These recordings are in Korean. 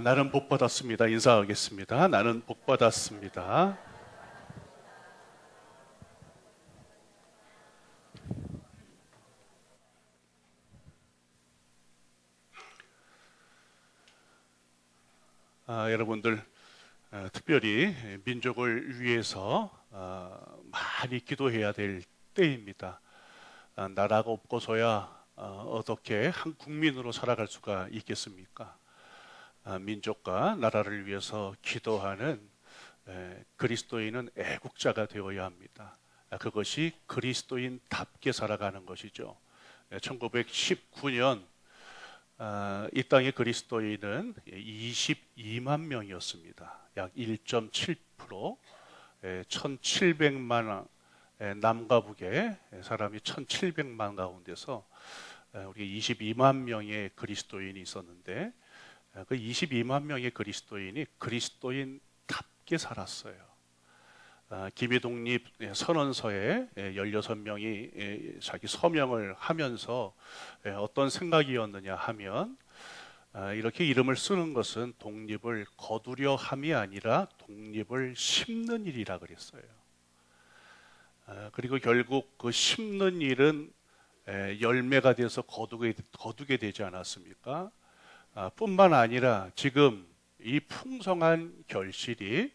나는 복 받았습니다. 인사하겠습니다. 나는 복 받았습니다. 여러분들 특별히 민족을 위해서 많이 기도해야 될 때입니다. 나라가 없고서야 어떻게 한 국민으로 살아갈 수가 있겠습니까? 민족과 나라를 위해서 기도하는 그리스도인은 애국자가 되어야 합니다. 그것이 그리스도인답게 살아가는 것이죠. 1919년 이 땅의 그리스도인은 22만 명이었습니다. 약 1.7%, 1700만 남과 북의 사람이 1700만 가운데서 우리 22만 명의 그리스도인이 있었는데 그 22만 명의 그리스도인이 그리스도인답게 살았어요. 기비독립 선언서에 16명이 자기 서명을 하면서 어떤 생각이었느냐 하면 이렇게 이름을 쓰는 것은 독립을 거두려 함이 아니라 독립을 심는 일이라 그랬어요. 그리고 결국 그 심는 일은 열매가 돼서 거두게 되지 않았습니까? 뿐만 아니라 지금 이 풍성한 결실이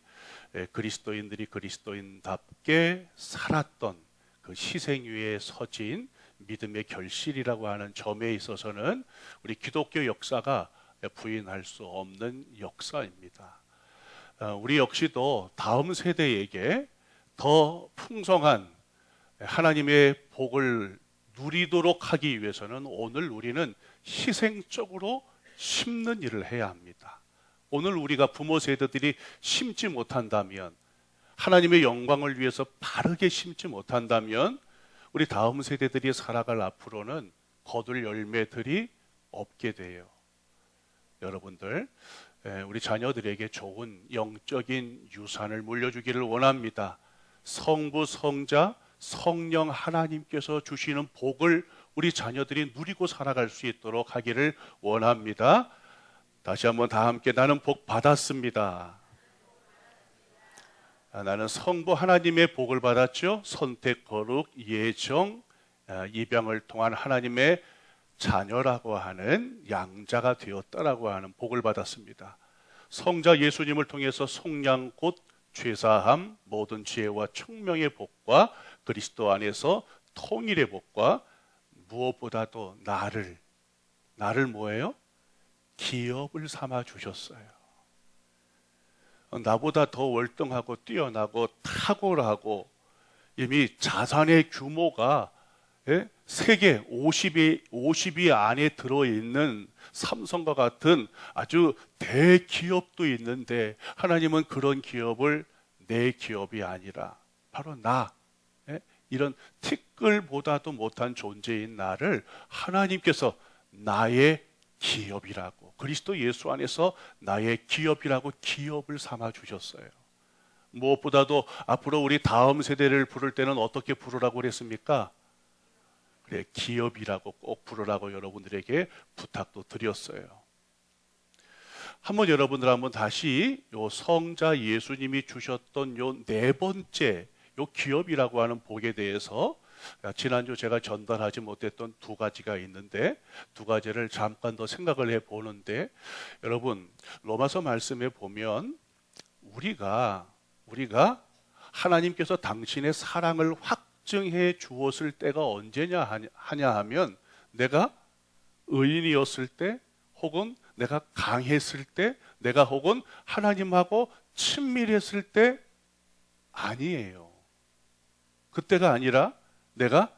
그리스도인들이 그리스도인답게 살았던 그 희생 위에 서진 믿음의 결실이라고 하는 점에 있어서는 우리 기독교 역사가 부인할 수 없는 역사입니다. 우리 역시도 다음 세대에게 더 풍성한 하나님의 복을 누리도록 하기 위해서는 오늘 우리는 희생적으로 심는 일을 해야 합니다. 오늘 우리가 부모 세대들이 심지 못한다면, 하나님의 영광을 위해서 바르게 심지 못한다면 우리 다음 세대들이 살아갈 앞으로는 거둘 열매들이 없게 돼요. 여러분들, 우리 자녀들에게 좋은 영적인 유산을 물려주기를 원합니다. 성부, 성자, 성령 하나님께서 주시는 복을 우리 자녀들이 누리고 살아갈 수 있도록 하기를 원합니다. 다시 한번 다 함께 나는 복 받았습니다. 나는 성부 하나님의 복을 받았죠. 선택, 거룩, 예정, 입양을 통한 하나님의 자녀라고 하는 양자가 되었다라고 하는 복을 받았습니다. 성자 예수님을 통해서 속량 곧 죄사함, 모든 지혜와 총명의 복과 그리스도 안에서 통일의 복과 무엇보다도 나를 뭐예요? 기업을 삼아 주셨어요. 나보다 더 월등하고 뛰어나고 탁월하고 이미 자산의 규모가 세계 50위 안에 들어있는 삼성과 같은 아주 대기업도 있는데 하나님은 그런 기업을 내 기업이 아니라 바로 이런 티끌보다도 못한 존재인 나를 하나님께서 나의 기업이라고, 그리스도 예수 안에서 나의 기업이라고 기업을 삼아 주셨어요. 무엇보다도 앞으로 우리 다음 세대를 부를 때는 어떻게 부르라고 그랬습니까? 그래, 기업이라고 꼭 부르라고 여러분들에게 부탁도 드렸어요. 여러분들 다시 요 성자 예수님이 주셨던 요 네 번째 요 기업이라고 하는 복에 대해서 지난주 제가 전달하지 못했던 두 가지가 있는데 두 가지를 잠깐 더 생각을 해보는데, 여러분 로마서 말씀에 보면 우리가 하나님께서 당신의 사랑을 확증해 주었을 때가 언제냐 하냐 하면 내가 의인이었을 때, 혹은 내가 강했을 때, 내가 혹은 하나님하고 친밀했을 때 아니에요. 그때가 아니라 내가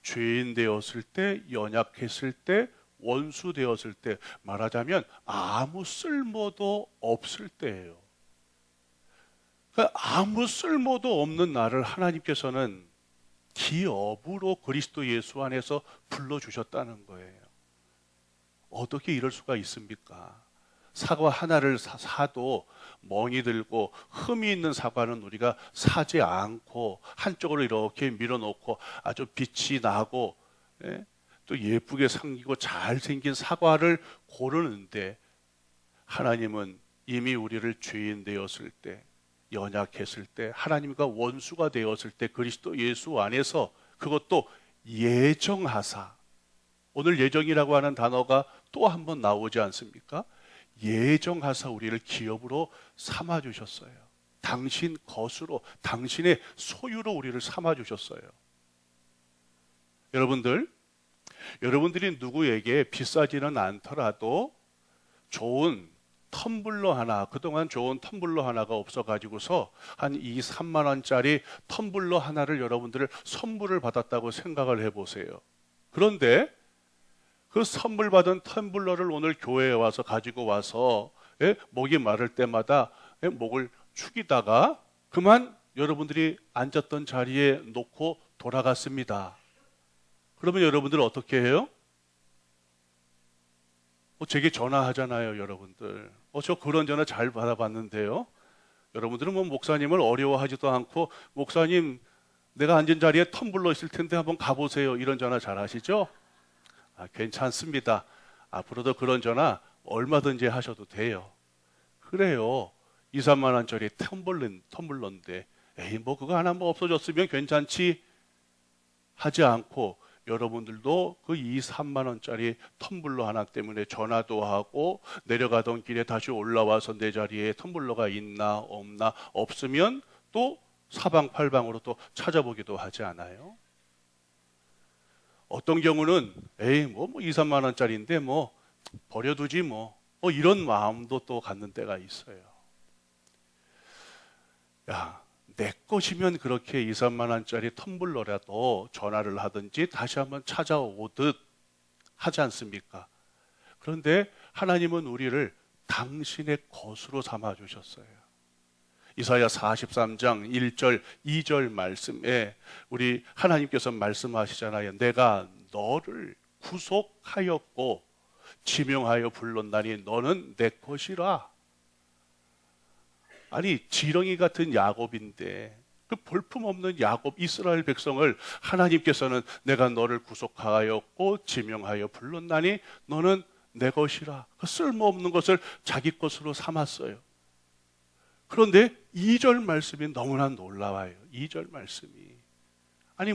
죄인 되었을 때, 연약했을 때, 원수 되었을 때, 말하자면 아무 쓸모도 없을 때예요. 그러니까 아무 쓸모도 없는 나를 하나님께서는 기업으로 그리스도 예수 안에서 불러주셨다는 거예요. 어떻게 이럴 수가 있습니까? 사과 하나를 사도 멍이 들고 흠이 있는 사과는 우리가 사지 않고 한쪽으로 이렇게 밀어놓고 아주 빛이 나고 또 예쁘게 생기고 잘생긴 사과를 고르는데, 하나님은 이미 우리를 죄인 되었을 때, 연약했을 때, 하나님과 원수가 되었을 때 그리스도 예수 안에서 그것도 예정하사, 오늘 예정이라고 하는 단어가 또 한 번 나오지 않습니까? 예정하사 우리를 기업으로 삼아주셨어요. 당신 것으로, 당신의 소유로 우리를 삼아주셨어요. 여러분들이 누구에게 비싸지는 않더라도 좋은 텀블러 하나, 그동안 좋은 텀블러 하나가 없어가지고서 한 2, 3만 원짜리 텀블러 하나를 여러분들을 선물을 받았다고 생각을 해보세요. 그런데 그 선물 받은 텀블러를 오늘 교회에 와서 가지고 와서 목이 마를 때마다 목을 축이다가 그만 여러분들이 앉았던 자리에 놓고 돌아갔습니다. 그러면 여러분들은 어떻게 해요? 제게 전화하잖아요, 여러분들. 저 그런 전화 잘 받아봤는데요. 여러분들은 뭐 목사님을 어려워하지도 않고, 목사님, 내가 앉은 자리에 텀블러 있을 텐데 한번 가보세요. 이런 전화 잘 하시죠? 괜찮습니다. 앞으로도 그런 전화 얼마든지 하셔도 돼요. 그래요. 2, 3만 원짜리 텀블러인데, 에이, 뭐 그거 하나 뭐 없어졌으면 괜찮지 하지 않고, 여러분들도 그 2, 3만 원짜리 텀블러 하나 때문에 전화도 하고 내려가던 길에 다시 올라와서 내 자리에 텀블러가 있나 없나, 없으면 또 사방팔방으로 또 찾아보기도 하지 않아요? 어떤 경우는 에이 뭐 2, 3만 원짜리인데 뭐 버려두지 뭐 이런 마음도 또 갖는 때가 있어요. 야, 내 것이면 그렇게 2, 3만 원짜리 텀블러라도 전화를 하든지 다시 한번 찾아오듯 하지 않습니까? 그런데 하나님은 우리를 당신의 것으로 삼아주셨어요. 이사야 43장 1절 2절 말씀에 우리 하나님께서 말씀하시잖아요. 내가 너를 구속하였고 지명하여 불렀나니 너는 내 것이라. 아니, 지렁이 같은 야곱인데, 그 볼품없는 야곱 이스라엘 백성을 하나님께서는 내가 너를 구속하였고 지명하여 불렀나니 너는 내 것이라. 그 쓸모없는 것을 자기 것으로 삼았어요. 그런데 2절 말씀이 너무나 놀라워요. 2절 말씀이. 아니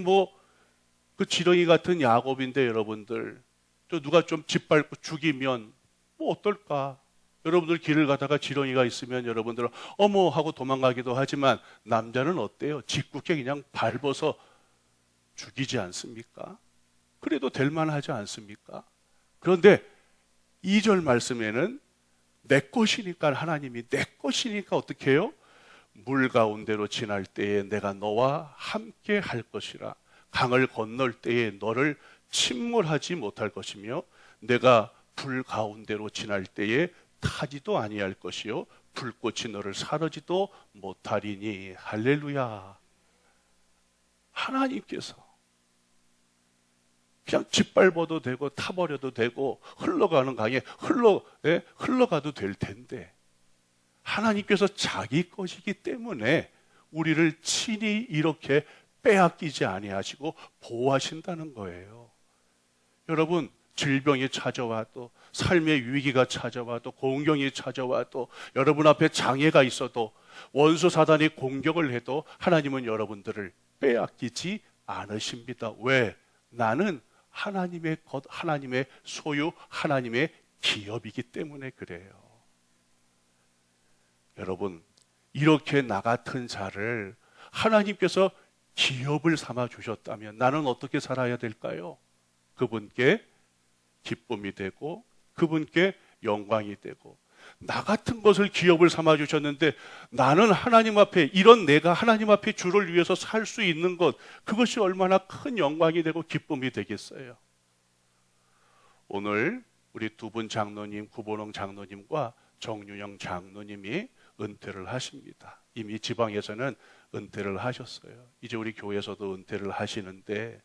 그 지렁이 같은 야곱인데 여러분들, 또 누가 좀 짓밟고 죽이면 어떨까? 여러분들 길을 가다가 지렁이가 있으면 여러분들은 어머 하고 도망가기도 하지만 남자는 어때요? 짓궂게 그냥 밟아서 죽이지 않습니까? 그래도 될 만하지 않습니까? 그런데 2절 말씀에는 내 것이니까, 하나님이 내 것이니까 어떻게 해요? 물 가운데로 지날 때에 내가 너와 함께 할 것이라. 강을 건널 때에 너를 침몰하지 못할 것이며 내가 불 가운데로 지날 때에 타지도 아니할 것이요 불꽃이 너를 사르지도 못하리니. 할렐루야. 하나님께서 그냥 짓밟아도 되고 타버려도 되고 흘러가는 강에 흘러가도 될 텐데, 하나님께서 자기 것이기 때문에 우리를 친히 이렇게 빼앗기지 아니하시고 보호하신다는 거예요. 여러분, 질병이 찾아와도, 삶의 위기가 찾아와도, 공경이 찾아와도, 여러분 앞에 장애가 있어도, 원수 사단이 공격을 해도 하나님은 여러분들을 빼앗기지 않으십니다. 왜? 나는 하나님의 것, 하나님의 소유, 하나님의 기업이기 때문에 그래요. 여러분, 이렇게 나 같은 자를 하나님께서 기업을 삼아 주셨다면 나는 어떻게 살아야 될까요? 그분께 기쁨이 되고 그분께 영광이 되고, 나 같은 것을 기업을 삼아 주셨는데 나는 하나님 앞에, 이런 내가 하나님 앞에 주를 위해서 살 수 있는 것, 그것이 얼마나 큰 영광이 되고 기쁨이 되겠어요. 오늘 우리 두 분 장로님, 구본홍 장로님과 정윤영 장로님이 은퇴를 하십니다. 이미 지방에서는 은퇴를 하셨어요. 이제 우리 교회에서도 은퇴를 하시는데,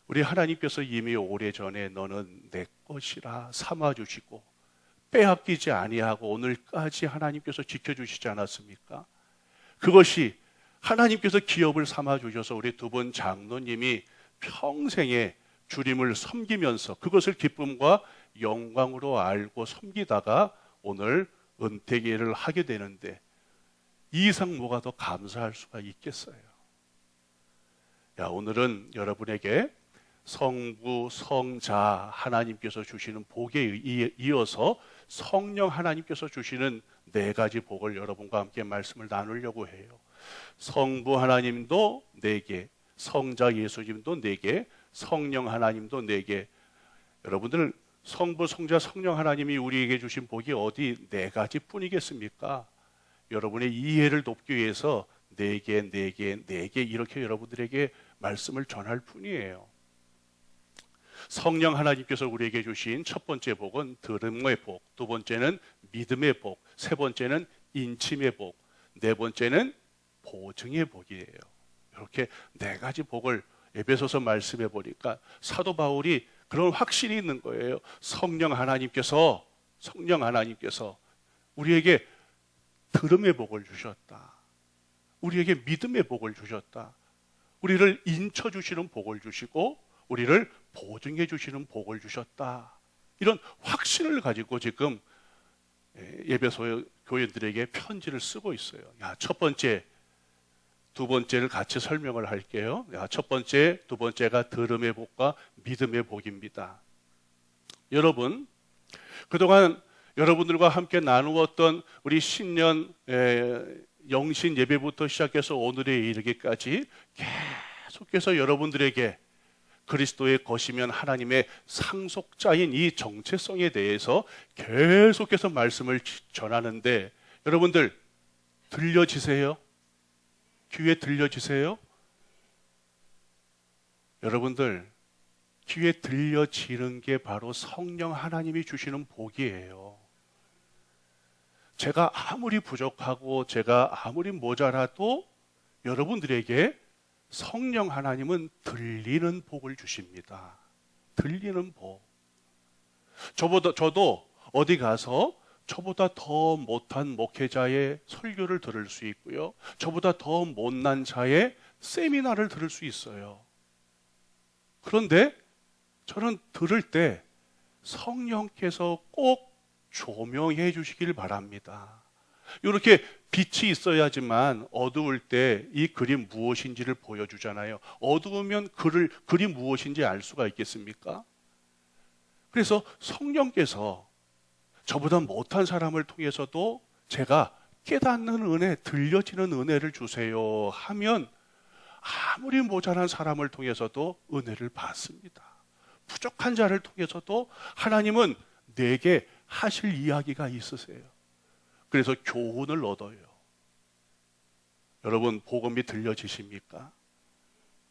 우리 하나님께서 이미 오래전에 너는 내 것이라 삼아주시고 빼앗기지 아니하고 오늘까지 하나님께서 지켜주시지 않았습니까? 그것이 하나님께서 기업을 삼아주셔서 우리 두 분 장로님이 평생에 주님을 섬기면서 그것을 기쁨과 영광으로 알고 섬기다가 오늘 은퇴기를 하게 되는데 이 이상 뭐가 더 감사할 수가 있겠어요? 오늘은 여러분에게 성부, 성자 하나님께서 주시는 복에 이어서 성령 하나님께서 주시는 네 가지 복을 여러분과 함께 말씀을 나누려고 해요. 성부 하나님도 4개, 성자 예수님도 4개, 성령 하나님도 4개. 여러분들 성부, 성자, 성령 하나님이 우리에게 주신 복이 어디 4가지 뿐이겠습니까? 여러분의 이해를 돕기 위해서 4개, 4개, 4개 이렇게 여러분들에게 말씀을 전할 뿐이에요. 성령 하나님께서 우리에게 주신 첫 번째 복은 들음의 복, 두 번째는 믿음의 복, 세 번째는 인침의 복, 네 번째는 보증의 복이에요. 이렇게 4가지 복을 에베소서 말씀해 보니까 사도 바울이 그런 확신이 있는 거예요. 성령 하나님께서 우리에게 들음의 복을 주셨다. 우리에게 믿음의 복을 주셨다. 우리를 인쳐 주시는 복을 주시고 우리를 보증해 주시는 복을 주셨다. 이런 확신을 가지고 지금 에베소 교인들에게 편지를 쓰고 있어요. 첫 번째, 두 번째를 같이 설명을 할게요. 첫 번째, 두 번째가 들음의 복과 믿음의 복입니다. 여러분, 그동안 여러분들과 함께 나누었던 우리 신년 영신 예배부터 시작해서 오늘에 이르기까지 계속해서 여러분들에게 그리스도의 것이면 하나님의 상속자인 이 정체성에 대해서 계속해서 말씀을 전하는데 여러분들 들려지세요? 귀에 들려지세요? 여러분들 귀에 들려지는 게 바로 성령 하나님이 주시는 복이에요. 제가 아무리 부족하고 제가 아무리 모자라도 여러분들에게 성령 하나님은 들리는 복을 주십니다. 들리는 복. 저도 어디 가서 저보다 더 못한 목회자의 설교를 들을 수 있고요. 저보다 더 못난 자의 세미나를 들을 수 있어요. 그런데 저는 들을 때 성령께서 꼭 조명해 주시길 바랍니다. 이렇게 빛이 있어야지만 어두울 때 이 글이 무엇인지를 보여주잖아요. 어두우면 글이 무엇인지 알 수가 있겠습니까? 그래서 성령께서 저보다 못한 사람을 통해서도 제가 깨닫는 은혜, 들려지는 은혜를 주세요 하면 아무리 모자란 사람을 통해서도 은혜를 받습니다. 부족한 자를 통해서도 하나님은 내게 하실 이야기가 있으세요. 그래서 교훈을 얻어요. 여러분 복음이 들려지십니까?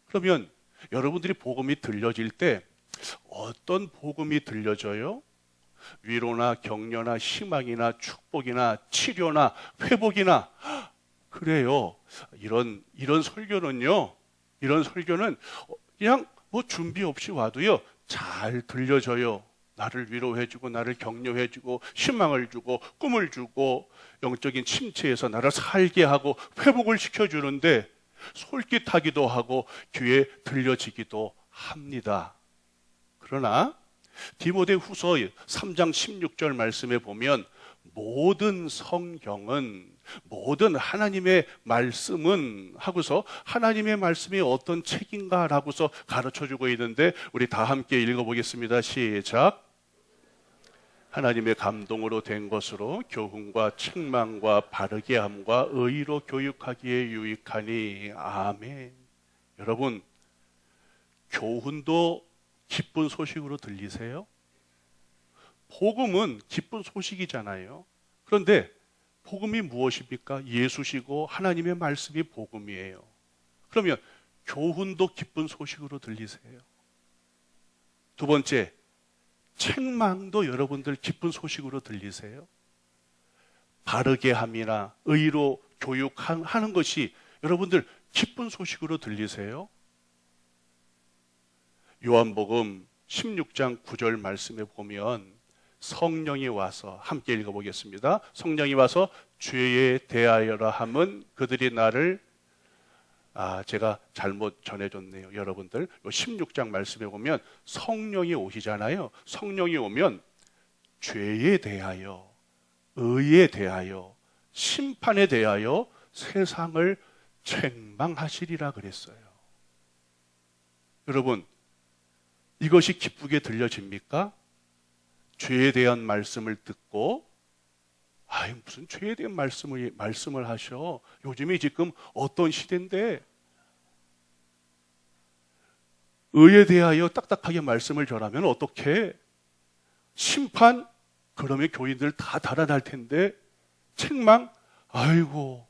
그러면 여러분들이 복음이 들려질 때 어떤 복음이 들려져요? 위로나 격려나 희망이나 축복이나 치료나 회복이나 그래요. 이런 설교는요. 이런 설교는 그냥 뭐 준비 없이 와도요. 잘 들려져요. 나를 위로해주고 나를 격려해주고 희망을 주고 꿈을 주고 영적인 침체에서 나를 살게 하고 회복을 시켜주는데 솔깃하기도 하고 귀에 들려지기도 합니다. 그러나 디모데후서 3장 16절 말씀에 보면 모든 성경은 모든 하나님의 말씀은 하고서 하나님의 말씀이 어떤 책인가 라고서 가르쳐주고 있는데 우리 다 함께 읽어보겠습니다. 시작. 하나님의 감동으로 된 것으로 교훈과 책망과 바르게 함과 의로 교육하기에 유익하니 아멘. 여러분 교훈도 기쁜 소식으로 들리세요? 복음은 기쁜 소식이잖아요. 그런데 복음이 무엇입니까? 예수시고 하나님의 말씀이 복음이에요. 그러면 교훈도 기쁜 소식으로 들리세요? 두 번째, 책망도 여러분들 기쁜 소식으로 들리세요? 바르게 함이나 의로 교육하는 것이 여러분들 기쁜 소식으로 들리세요? 요한복음 16장 9절 말씀에 보면 성령이 와서 함께 읽어보겠습니다. 성령이 와서 죄에 대하여라 함은 그들이 나를 제가 잘못 전해줬네요. 여러분들 16장 말씀에 보면 성령이 오시잖아요. 성령이 오면 죄에 대하여 의에 대하여 심판에 대하여 세상을 책망하시리라 그랬어요. 여러분, 이것이 기쁘게 들려집니까? 죄에 대한 말씀을 듣고 무슨 죄에 대한 말씀을 하셔. 요즘이 지금 어떤 시대인데 의에 대하여 딱딱하게 말씀을 전하면 어떻게? 심판? 그러면 교인들 다 달아날 텐데 책망? 아이고.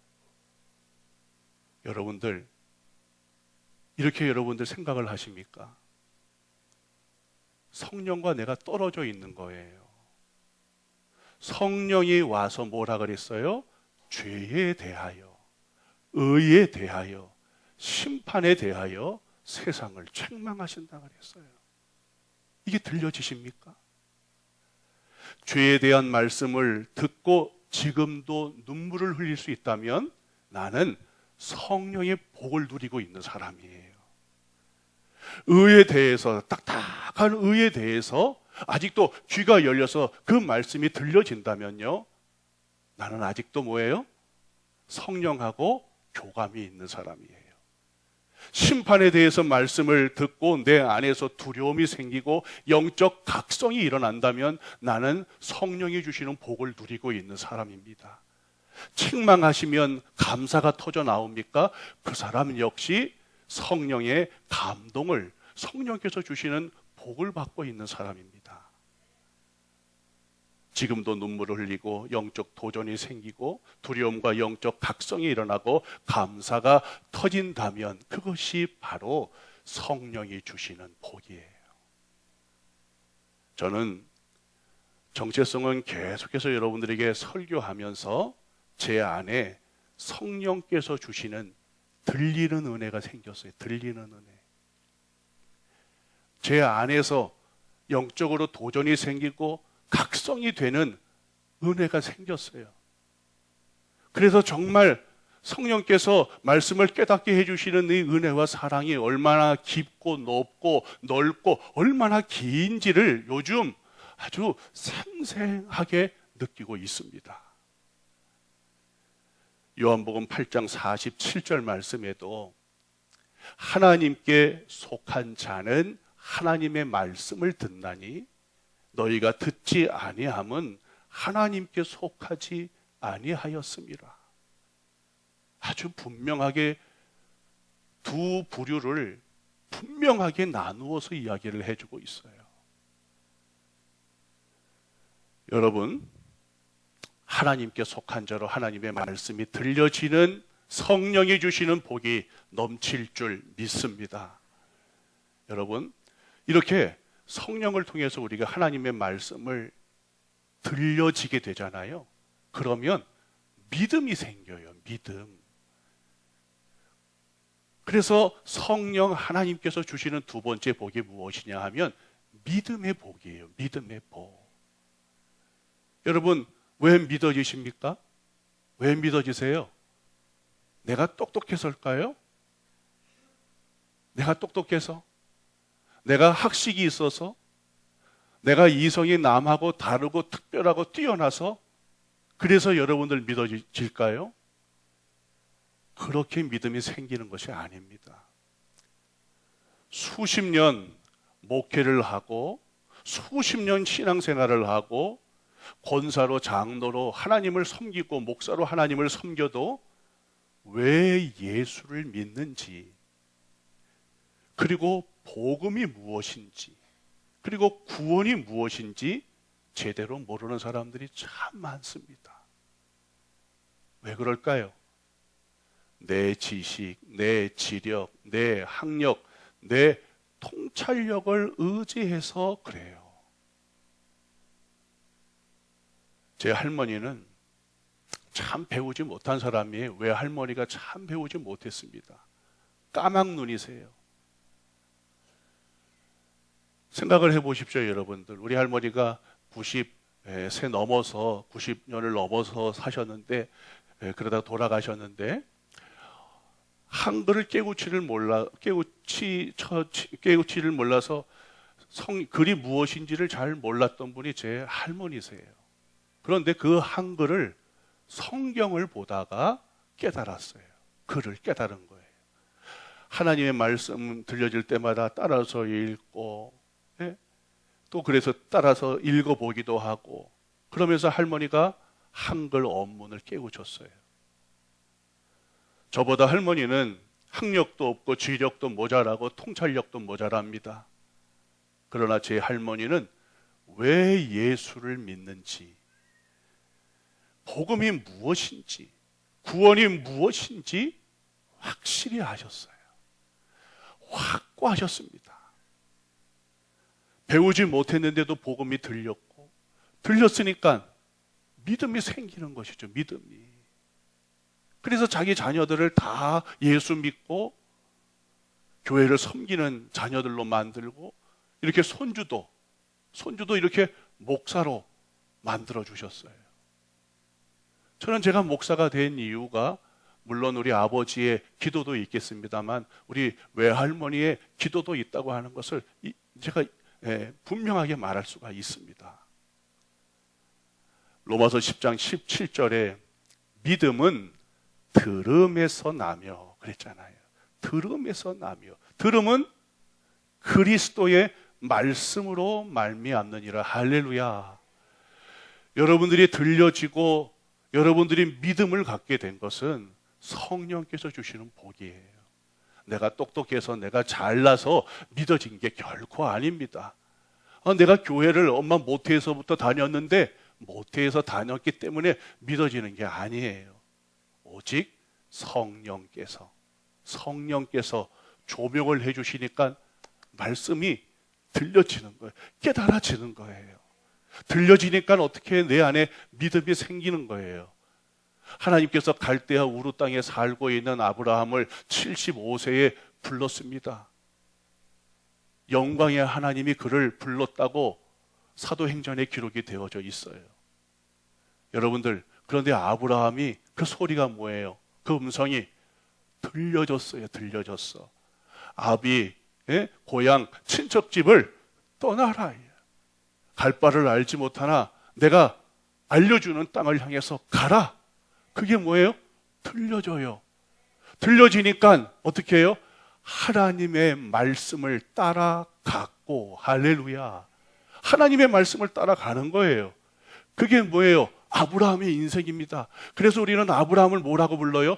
여러분들 이렇게 여러분들 생각을 하십니까? 성령과 내가 떨어져 있는 거예요. 성령이 와서 뭐라 그랬어요? 죄에 대하여, 의에 대하여, 심판에 대하여 세상을 책망하신다 그랬어요. 이게 들려지십니까? 죄에 대한 말씀을 듣고 지금도 눈물을 흘릴 수 있다면 나는 성령의 복을 누리고 있는 사람이에요. 의에 대해서, 딱딱한 의에 대해서 아직도 귀가 열려서 그 말씀이 들려진다면요, 나는 아직도 뭐예요? 성령하고 교감이 있는 사람이에요. 심판에 대해서 말씀을 듣고 내 안에서 두려움이 생기고 영적 각성이 일어난다면 나는 성령이 주시는 복을 누리고 있는 사람입니다. 책망하시면 감사가 터져 나옵니까? 그 사람 역시 성령의 감동을, 성령께서 주시는 복을 받고 있는 사람입니다. 지금도 눈물을 흘리고 영적 도전이 생기고 두려움과 영적 각성이 일어나고 감사가 터진다면 그것이 바로 성령이 주시는 복이에요. 저는 정체성은 계속해서 여러분들에게 설교하면서 제 안에 성령께서 주시는 들리는 은혜가 생겼어요. 들리는 은혜. 제 안에서 영적으로 도전이 생기고 각성이 되는 은혜가 생겼어요. 그래서 정말 성령께서 말씀을 깨닫게 해주시는 이 은혜와 사랑이 얼마나 깊고 높고 넓고 얼마나 긴지를 요즘 아주 생생하게 느끼고 있습니다. 요한복음 8장 47절 말씀에도 하나님께 속한 자는 하나님의 말씀을 듣나니 너희가 듣지 아니함은 하나님께 속하지 아니하였음이라. 아주 분명하게 두 부류를 분명하게 나누어서 이야기를 해주고 있어요. 여러분, 하나님께 속한 자로 하나님의 말씀이 들려지는 성령이 주시는 복이 넘칠 줄 믿습니다. 여러분, 이렇게 성령을 통해서 우리가 하나님의 말씀을 들려지게 되잖아요. 그러면 믿음이 생겨요. 믿음. 그래서 성령 하나님께서 주시는 두 번째 복이 무엇이냐 하면 믿음의 복이에요. 믿음의 복. 여러분, 왜 믿어지십니까? 왜 믿어지세요? 내가 똑똑해서일까요? 내가 똑똑해서? 내가 학식이 있어서? 내가 이성이 남하고 다르고 특별하고 뛰어나서? 그래서 여러분들 믿어질까요? 그렇게 믿음이 생기는 것이 아닙니다. 수십 년 목회를 하고 수십 년 신앙생활을 하고 권사로 장로로 하나님을 섬기고 목사로 하나님을 섬겨도 왜 예수를 믿는지, 그리고 복음이 무엇인지, 그리고 구원이 무엇인지 제대로 모르는 사람들이 참 많습니다. 왜 그럴까요? 내 지식, 내 지력, 내 학력, 내 통찰력을 의지해서 그래요. 제 할머니는 참 배우지 못한 사람이에요. 왜 할머니가 참 배우지 못했습니다. 까막눈이세요. 생각을 해보십시오, 여러분들. 우리 할머니가 90세 넘어서 90년을 넘어서 사셨는데, 그러다 돌아가셨는데, 한글을 깨우치를 몰라서 글이 무엇인지를 잘 몰랐던 분이 제 할머니세요. 그런데 그 한글을 성경을 보다가 깨달았어요. 글을 깨달은 거예요. 하나님의 말씀 들려질 때마다 따라서 읽고, 예? 또 그래서 따라서 읽어보기도 하고, 그러면서 할머니가 한글 언문을 깨우쳤어요. 저보다 할머니는 학력도 없고 지력도 모자라고 통찰력도 모자랍니다. 그러나 제 할머니는 왜 예수를 믿는지, 복음이 무엇인지, 구원이 무엇인지 확실히 아셨어요. 확고하셨습니다. 배우지 못했는데도 복음이 들렸고, 들렸으니까 믿음이 생기는 것이죠. 믿음이. 그래서 자기 자녀들을 다 예수 믿고 교회를 섬기는 자녀들로 만들고, 이렇게 손주도 이렇게 목사로 만들어 주셨어요. 저는 제가 목사가 된 이유가 물론 우리 아버지의 기도도 있겠습니다만 우리 외할머니의 기도도 있다고 하는 것을 제가 분명하게 말할 수가 있습니다. 로마서 10장 17절에 믿음은 들음에서 나며 그랬잖아요. 들음에서 나며, 들음은 그리스도의 말씀으로 말미암느니라. 할렐루야. 여러분들이 들려지고 여러분들이 믿음을 갖게 된 것은 성령께서 주시는 복이에요. 내가 똑똑해서 내가 잘나서 믿어진 게 결코 아닙니다. 내가 교회를 엄마 모태에서부터 다녔는데 모태에서 다녔기 때문에 믿어지는 게 아니에요. 오직 성령께서 조명을 해주시니까 말씀이 들려지는 거예요. 깨달아지는 거예요. 들려지니까 어떻게 내 안에 믿음이 생기는 거예요. 하나님께서 갈대아 우루 땅에 살고 있는 아브라함을 75세에 불렀습니다. 영광의 하나님이 그를 불렀다고 사도행전에 기록이 되어져 있어요. 여러분들, 그런데 아브라함이 그 소리가 뭐예요? 그 음성이 들려졌어요. 들려졌어. 아비 고향 친척집을 떠나라. 갈 바를 알지 못하나 내가 알려주는 땅을 향해서 가라. 그게 뭐예요? 들려져요. 들려지니까 어떻게 해요? 하나님의 말씀을 따라갔고, 할렐루야. 하나님의 말씀을 따라가는 거예요. 그게 뭐예요? 아브라함의 인생입니다. 그래서 우리는 아브라함을 뭐라고 불러요?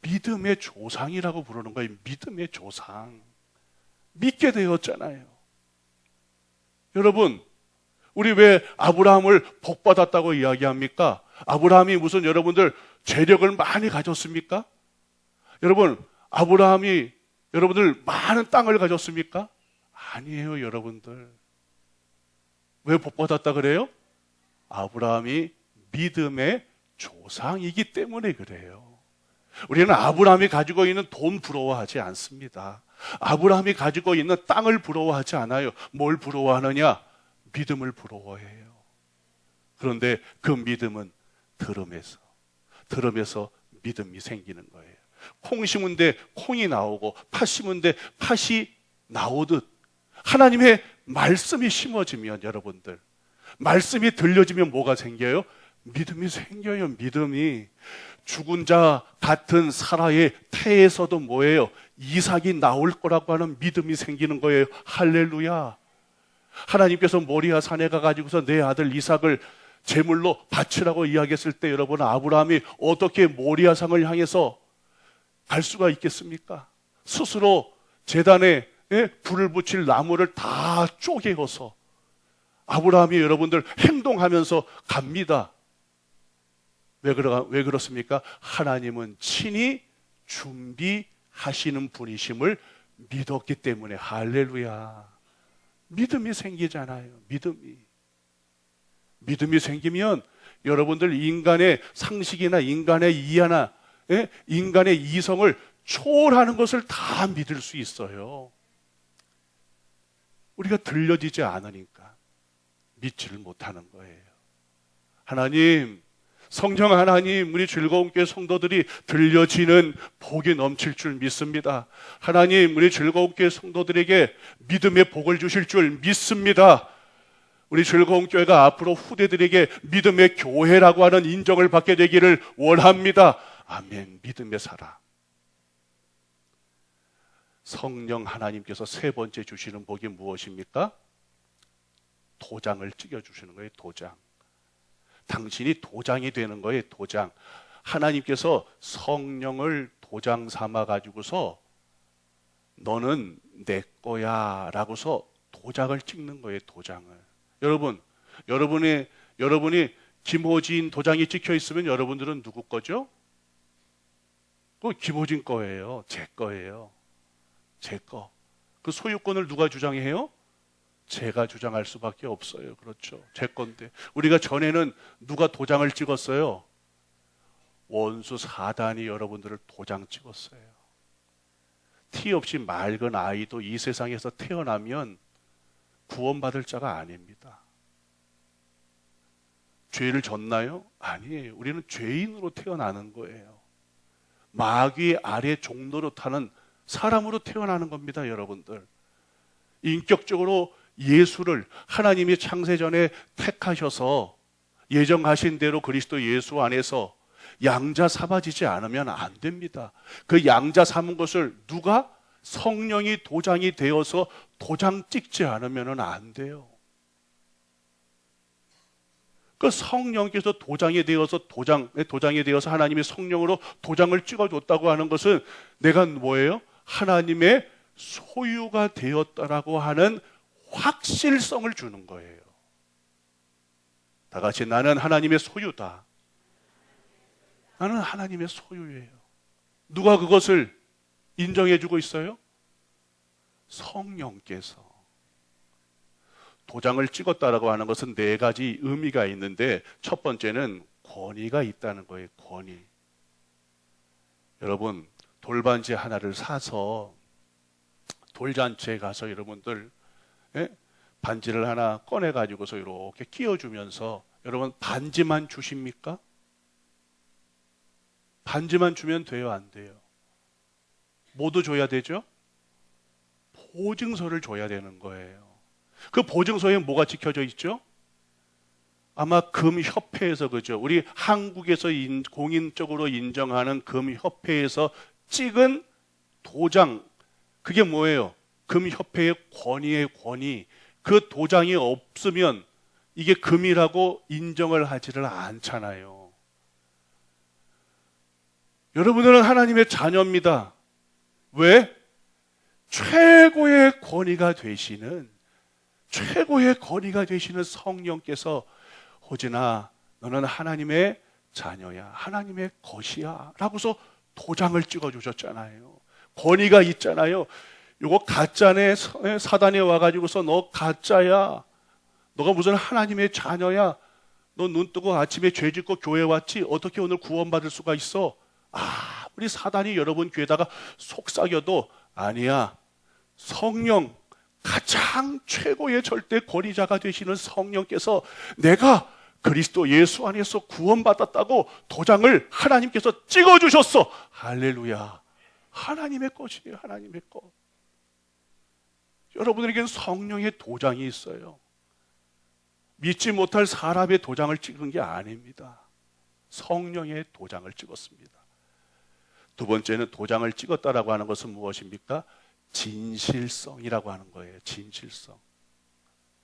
믿음의 조상이라고 부르는 거예요. 믿음의 조상. 믿게 되었잖아요. 여러분, 우리 왜 아브라함을 복받았다고 이야기합니까? 아브라함이 무슨 여러분들 재력을 많이 가졌습니까? 여러분, 아브라함이 여러분들 많은 땅을 가졌습니까? 아니에요, 여러분들. 왜 복받았다 그래요? 아브라함이 믿음의 조상이기 때문에 그래요. 우리는 아브라함이 가지고 있는 돈 부러워하지 않습니다. 아브라함이 가지고 있는 땅을 부러워하지 않아요. 뭘 부러워하느냐? 믿음을 부러워해요. 그런데 그 믿음은 들음에서 믿음이 생기는 거예요. 콩 심은 데 콩이 나오고 팥 심은 데 팥이 나오듯 하나님의 말씀이 심어지면, 여러분들, 말씀이 들려지면 뭐가 생겨요? 믿음이 생겨요. 믿음이. 죽은 자 같은 사라의 태에서도 뭐예요? 이삭이 나올 거라고 하는 믿음이 생기는 거예요. 할렐루야. 하나님께서 모리아 산에 가가지고서 내 아들 이삭을 제물로 바치라고 이야기했을 때 여러분, 아브라함이 어떻게 모리아 산을 향해서 갈 수가 있겠습니까? 스스로 제단에 불을 붙일 나무를 다 쪼개어서 아브라함이 여러분들 행동하면서 갑니다. 왜 그렇습니까? 하나님은 친히 준비하시는 분이심을 믿었기 때문에. 할렐루야. 믿음이 생기잖아요. 믿음이 생기면 여러분들 인간의 상식이나 인간의 이해나 인간의 이성을 초월하는 것을 다 믿을 수 있어요. 우리가 들려지지 않으니까 믿지를 못하는 거예요. 하나님, 성령 하나님, 우리 즐거운 교회 성도들이 들려지는 복이 넘칠 줄 믿습니다. 하나님, 우리 즐거운 교회 성도들에게 믿음의 복을 주실 줄 믿습니다. 우리 즐거운 교회가 앞으로 후대들에게 믿음의 교회라고 하는 인정을 받게 되기를 원합니다. 아멘. 믿음의 사랑. 성령 하나님께서 세 번째 주시는 복이 무엇입니까? 도장을 찍어주시는 거예요. 도장. 당신이 도장이 되는 거예요. 도장. 하나님께서 성령을 도장 삼아 가지고서 너는 내 거야 라고서 도장을 찍는 거예요. 도장을. 여러분이 김호진 도장이 찍혀 있으면 여러분들은 누구 거죠? 그 김호진 거예요. 제 거예요. 제 거. 그 소유권을 누가 주장해요? 제가 주장할 수밖에 없어요. 그렇죠. 제 건데. 우리가 전에는 누가 도장을 찍었어요? 원수 사단이 여러분들을 도장 찍었어요. 티 없이 맑은 아이도 이 세상에서 태어나면 구원받을 자가 아닙니다. 죄를 졌나요? 아니에요. 우리는 죄인으로 태어나는 거예요. 마귀 아래 종로로 타는 사람으로 태어나는 겁니다, 여러분들. 인격적으로 예수를 하나님이 창세전에 택하셔서 예정하신 대로 그리스도 예수 안에서 양자 삼아지지 않으면 안 됩니다. 그 양자 삼은 것을 누가? 성령이 도장이 되어서 도장 찍지 않으면 안 돼요. 그 성령께서 도장이 되어서 도장이 되어서 하나님의 성령으로 도장을 찍어줬다고 하는 것은 내가 뭐예요? 하나님의 소유가 되었다라고 하는 확실성을 주는 거예요. 다 같이 나는 하나님의 소유다. 나는 하나님의 소유예요. 누가 그것을 인정해주고 있어요? 성령께서. 도장을 찍었다라고 하는 것은 네 가지 의미가 있는데 첫 번째는 권위가 있다는 거예요. 권위. 여러분 돌반지 하나를 사서 돌잔치에 가서 여러분들 반지를 하나 꺼내가지고서 이렇게 끼워주면서 여러분 반지만 주십니까? 반지만 주면 돼요? 안 돼요? 뭐도 줘야 되죠? 보증서를 줘야 되는 거예요. 그 보증서에 뭐가 찍혀져 있죠? 아마 금협회에서 그죠? 우리 한국에서 공인적으로 인정하는 금협회에서 찍은 도장, 그게 뭐예요? 금협회의 권위의 권위. 그 도장이 없으면 이게 금이라고 인정을 하지를 않잖아요. 여러분들은 하나님의 자녀입니다. 왜? 최고의 권위가 되시는 성령께서 호진아 너는 하나님의 자녀야, 하나님의 것이야 라고서 도장을 찍어주셨잖아요. 권위가 있잖아요. 이거 가짜네. 사단이 와가지고서 너 가짜야, 너가 무슨 하나님의 자녀야, 너 눈 뜨고 아침에 죄 짓고 교회 왔지 어떻게 오늘 구원받을 수가 있어? 우리 사단이 여러분 귀에다가 속삭여도 아니야. 성령, 가장 최고의 절대 권위자가 되시는 성령께서 내가 그리스도 예수 안에서 구원받았다고 도장을 하나님께서 찍어주셨어. 할렐루야. 하나님의 것이에요. 하나님의 것. 여러분에게는 성령의 도장이 있어요. 믿지 못할 사람의 도장을 찍은 게 아닙니다. 성령의 도장을 찍었습니다. 두 번째는 도장을 찍었다라고 하는 것은 무엇입니까? 진실성이라고 하는 거예요. 진실성.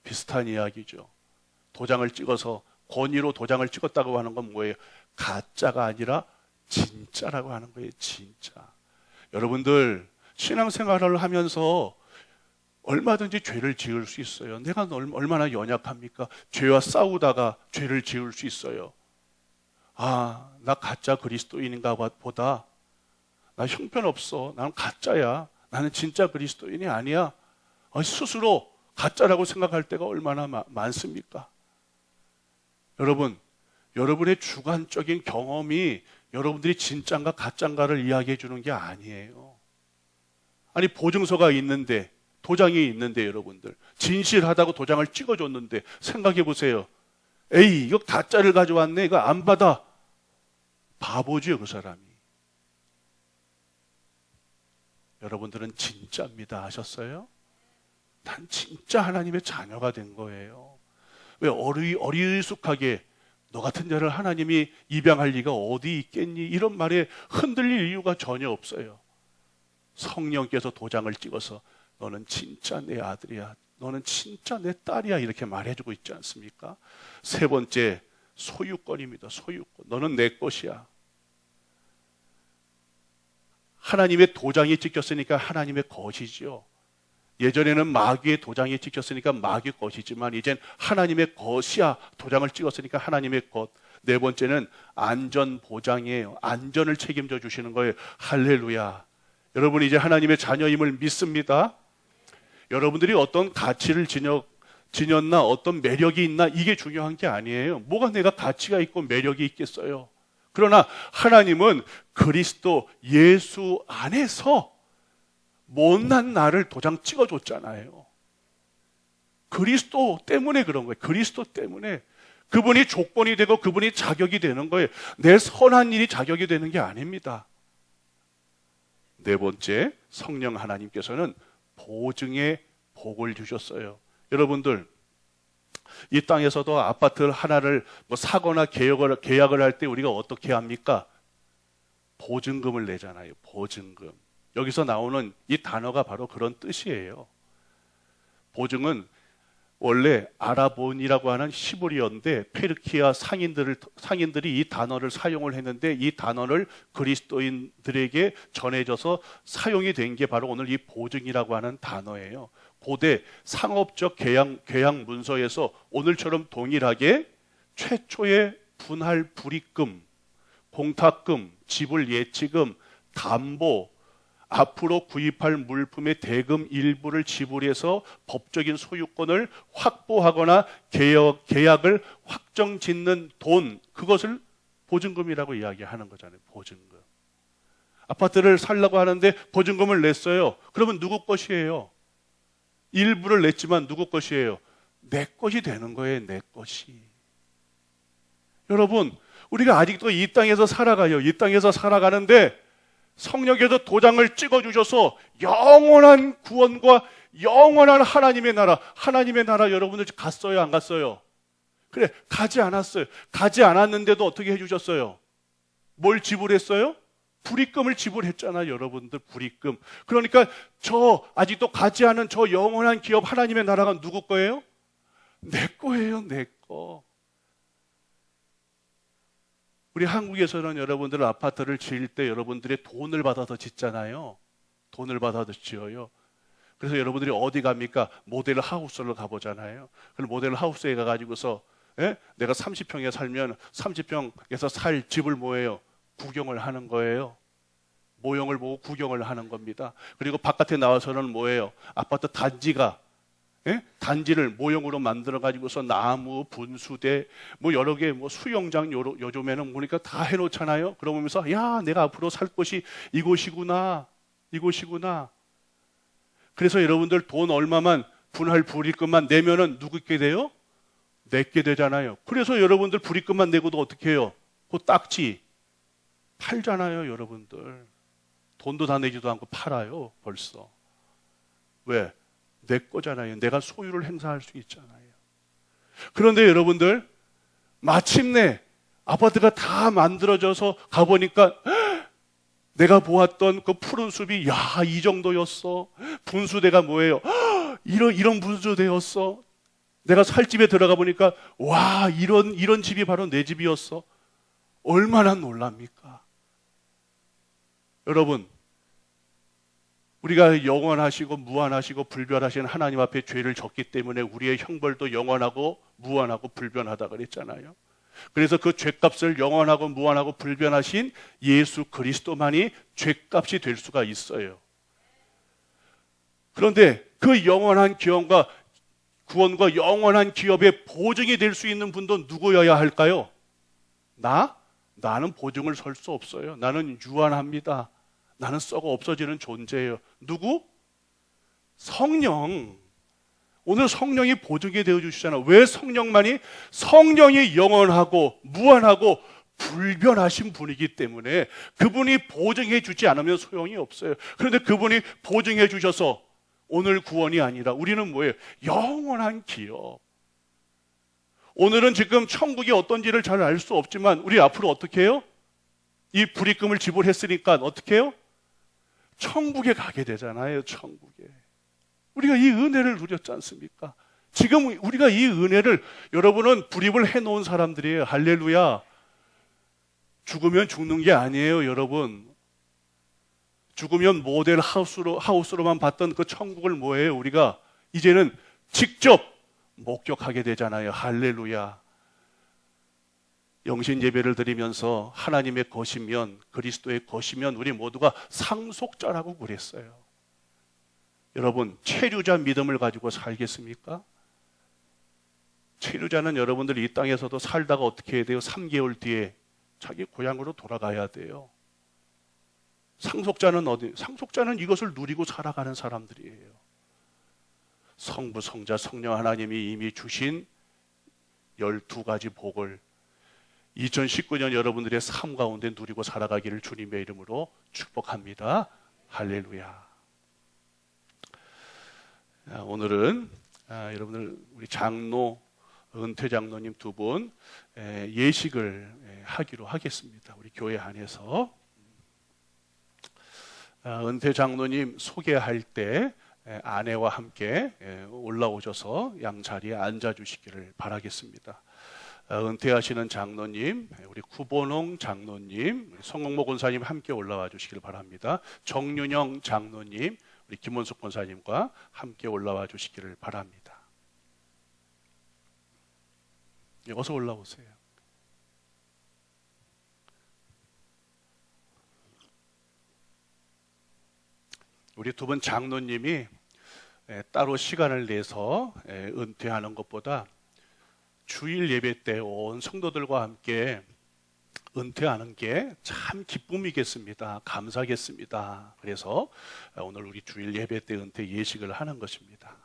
비슷한 이야기죠. 도장을 찍어서 권위로 도장을 찍었다고 하는 건 뭐예요? 가짜가 아니라 진짜라고 하는 거예요. 진짜. 여러분들 신앙생활을 하면서 얼마든지 죄를 지을 수 있어요. 내가 얼마나 연약합니까? 죄와 싸우다가 죄를 지을 수 있어요. 나 가짜 그리스도인인가 보다. 나 형편없어. 나는 가짜야. 나는 진짜 그리스도인이 아니야. 스스로 가짜라고 생각할 때가 얼마나 많습니까? 여러분, 여러분의 주관적인 경험이 여러분들이 진짠가 가짠가를 이야기해 주는 게 아니에요. 아니 보증서가 있는데, 도장이 있는데 여러분들 진실하다고 도장을 찍어줬는데 생각해 보세요. 에이 이거 가짜를 가져왔네. 이거 안 받아. 바보지요 그 사람이. 여러분들은 진짜입니다. 아셨어요? 난 진짜 하나님의 자녀가 된 거예요. 왜 어리숙하게 너 같은 자를 하나님이 입양할 리가 어디 있겠니? 이런 말에 흔들릴 이유가 전혀 없어요. 성령께서 도장을 찍어서 너는 진짜 내 아들이야, 너는 진짜 내 딸이야, 이렇게 말해주고 있지 않습니까? 세 번째, 소유권입니다. 소유권. 너는 내 것이야. 하나님의 도장이 찍혔으니까 하나님의 것이지요. 예전에는 마귀의 도장이 찍혔으니까 마귀 것이지만 이젠 하나님의 것이야. 도장을 찍었으니까 하나님의 것. 네 번째는 안전 보장이에요. 안전을 책임져 주시는 거예요. 할렐루야. 여러분 이제 하나님의 자녀임을 믿습니다. 여러분들이 어떤 가치를 지녔나, 어떤 매력이 있나, 이게 중요한 게 아니에요. 뭐가 내가 가치가 있고 매력이 있겠어요. 그러나 하나님은 그리스도 예수 안에서 못난 나를 도장 찍어줬잖아요. 그리스도 때문에 그런 거예요. 그리스도 때문에. 그분이 조건이 되고 그분이 자격이 되는 거예요. 내 선한 일이 자격이 되는 게 아닙니다. 네 번째, 성령 하나님께서는 보증의 복을 주셨어요. 여러분들 이 땅에서도 아파트 하나를 사거나 계약을 할 때 우리가 어떻게 합니까? 보증금을 내잖아요. 보증금. 여기서 나오는 이 단어가 바로 그런 뜻이에요. 보증은 원래 아라본이라고 하는 히브리어인데 페르키아 상인들이 이 단어를 사용을 했는데 이 단어를 그리스도인들에게 전해져서 사용이 된 게 바로 오늘 이 보증이라고 하는 단어예요. 고대 상업적 계약 문서에서 오늘처럼 동일하게 최초의 분할 불입금, 공탁금, 지불 예치금, 담보, 앞으로 구입할 물품의 대금 일부를 지불해서 법적인 소유권을 확보하거나 계약을 확정짓는 돈, 그것을 보증금이라고 이야기하는 거잖아요. 보증금. 아파트를 살려고 하는데 보증금을 냈어요. 그러면 누구 것이에요? 일부를 냈지만 누구 것이에요? 내 것이 되는 거예요. 내 것이. 여러분, 우리가 아직도 이 땅에서 살아가요. 이 땅에서 살아가는데 성령께서 도장을 찍어주셔서 영원한 구원과 영원한 하나님의 나라 여러분들 갔어요? 안 갔어요? 그래, 가지 않았어요. 가지 않았는데도 어떻게 해주셨어요? 뭘 지불했어요? 불입금을 지불했잖아요. 여러분들 불입금. 그러니까 아직도 가지 않은 저 영원한 기업 하나님의 나라가 누구 거예요? 내 거예요. 내 거. 우리 한국에서는 여러분들 아파트를 지을 때 여러분들의 돈을 받아서 짓잖아요. 돈을 받아서 지어요. 그래서 여러분들이 어디 갑니까? 모델 하우스를 가보잖아요. 그럼 모델 하우스에 가가지고서 내가 30평에 살면 30평에서 살 집을 뭐예요? 구경을 하는 거예요. 모형을 보고 구경을 하는 겁니다. 그리고 바깥에 나와서는 뭐예요? 아파트 단지를 모형으로 만들어 가지고서 나무, 분수대, 여러 개, 수영장 요즘에는 보니까 다 해놓잖아요. 그러면서 야, 내가 앞으로 살 곳이 이곳이구나. 그래서 여러분들 돈 얼마만 분할 불입금만 내면은 누구게 돼요? 내게 되잖아요. 그래서 여러분들 불입금만 내고도 어떻게 해요? 그 딱지 팔잖아요. 여러분들 돈도 다 내지도 않고 팔아요. 벌써. 왜? 내 거잖아요. 내가 소유를 행사할 수 있잖아요. 그런데 여러분들 마침내 아파트가 다 만들어져서 가보니까 내가 보았던 그 푸른 숲이 이 정도였어. 분수대가 뭐예요? 이런 분수대였어. 내가 살 집에 들어가 보니까 와, 이런 집이 바로 내 집이었어. 얼마나 놀랍니까? 여러분, 우리가 영원하시고 무한하시고 불변하신 하나님 앞에 죄를 졌기 때문에 우리의 형벌도 영원하고 무한하고 불변하다 그랬잖아요. 그래서 그 죄값을 영원하고 무한하고 불변하신 예수 그리스도만이 죄값이 될 수가 있어요. 그런데 그 영원한 구원과 영원한 기업의 보증이 될 수 있는 분도 누구여야 할까요? 나는 보증을 설 수 없어요. 나는 유한합니다. 나는 썩어 없어지는 존재예요. 누구? 성령. 오늘 성령이 보증이 되어주시잖아요. 왜 성령만이? 성령이 영원하고 무한하고 불변하신 분이기 때문에 그분이 보증해 주지 않으면 소용이 없어요. 그런데 그분이 보증해 주셔서 오늘 구원이 아니라 우리는 뭐예요? 영원한 기업. 오늘은 지금 천국이 어떤지를 잘 알 수 없지만 우리 앞으로 어떻게 해요? 이 불입금을 지불했으니까 어떻게 해요? 천국에 가게 되잖아요. 천국에. 우리가 이 은혜를 누렸지 않습니까? 지금 우리가 이 은혜를, 여러분은 불입을 해놓은 사람들이에요. 할렐루야. 죽으면 죽는 게 아니에요, 여러분. 죽으면 모델 하우스로만 봤던 그 천국을 뭐예요? 우리가 이제는 직접 목격하게 되잖아요. 할렐루야. 영신 예배를 드리면서 하나님의 것이면, 그리스도의 것이면 우리 모두가 상속자라고 그랬어요. 여러분, 체류자 믿음을 가지고 살겠습니까? 체류자는 여러분들이 이 땅에서도 살다가 어떻게 해야 돼요? 3개월 뒤에 자기 고향으로 돌아가야 돼요. 상속자는 어디? 상속자는 이것을 누리고 살아가는 사람들이에요. 성부, 성자, 성령 하나님이 이미 주신 12가지 복을 2019년 여러분들의 삶 가운데 누리고 살아가기를 주님의 이름으로 축복합니다. 할렐루야. 오늘은 여러분들 우리 장로, 은퇴 장로님 두 분 예식을 하기로 하겠습니다. 우리 교회 안에서. 은퇴 장로님 소개할 때 아내와 함께 올라오셔서 양자리에 앉아주시기를 바라겠습니다. 은퇴하시는 장로님, 우리 구본홍 장로님, 성홍모 권사님 함께 올라와 주시길 바랍니다. 정윤영 장로님, 우리 김원숙 권사님과 함께 올라와 주시기를 바랍니다. 어서 올라오세요. 우리 두 분 장로님이 따로 시간을 내서 은퇴하는 것보다 주일 예배 때 온 성도들과 함께 은퇴하는 게 참 기쁨이겠습니다. 감사하겠습니다. 그래서 오늘 우리 주일 예배 때 은퇴 예식을 하는 것입니다.